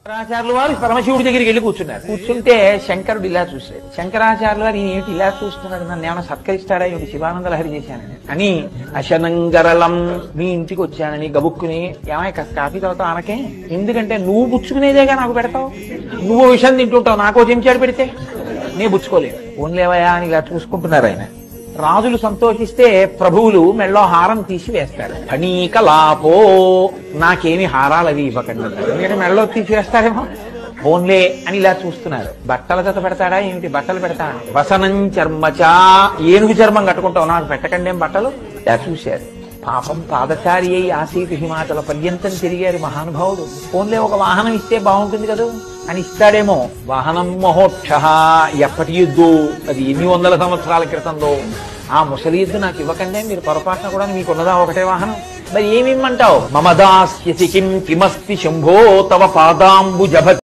శంకరాచార్యులు వారు పరమశివుడి దగ్గరికి వెళ్ళి కూర్చున్నారు. కూర్చుంటే శంకరుడు ఇలా చూశాడు. శంకరాచార్యులు వారు ఏమిటి ఇలా చూస్తున్నాడు, నన్ను ఏమైనా సత్కరిస్తాడా, ఏమిటి శివానంద లహరి చేశానని అని అశనంగరళం మీ ఇంటికి వచ్చానని గబుక్కుని ఏమైనా కాఫీ తాగుతావు అనకే, ఎందుకంటే నువ్వు పుచ్చుకునేదేగా నాకు పెడతావు, నువ్వు విషయం తింటుంటావు, నాకో చెంచాడు పెడితే నే పుచ్చుకోలేదు, ఓన్లేవయా అని ఇలా చూసుకుంటున్నారు ఆయన. రాజులు సంతోషిస్తే ప్రభువులు మెళ్ళో హారం తీసి వేస్తారు. ఫణీకలాపో నాకేమి హారాలు అవి ఇవ్వకండి, ఎందుకంటే మెళ్ళో తీసి వేస్తారేమో, ఓన్లే అని ఇలా చూస్తున్నారు. బట్టల జత పెడతాడా ఏమిటి, బట్టలు పెడతాడు. వసనం చర్మచా ఏనుగు చర్మం కట్టుకుంటావు, నాకు పెట్టకండి ఏం బట్టలు, ఇలా చూశారు. పాపం పాదచారి అయి ఆసీతు హిమాచల పర్యంతం తిరిగారు మహానుభావుడు. ఓన్లే ఒక వాహనం ఇస్తే బాగుంటుంది కదా అని ఇస్తాడేమో. వాహనం మహోక్ష, ఎప్పటి యుద్ధు అది, ఎన్ని వందల సంవత్సరాల క్రితంలో ఆ ముసలి యుద్ధు నాకు ఇవ్వకండి, మీరు పొరపాటున కూడా మీకున్నదా ఒకటే వాహనం, మరి ఏమిమ్మంటావు. మమదాస్యసి కిం కిమస్తి శంభో తవ పాదాంబుజభ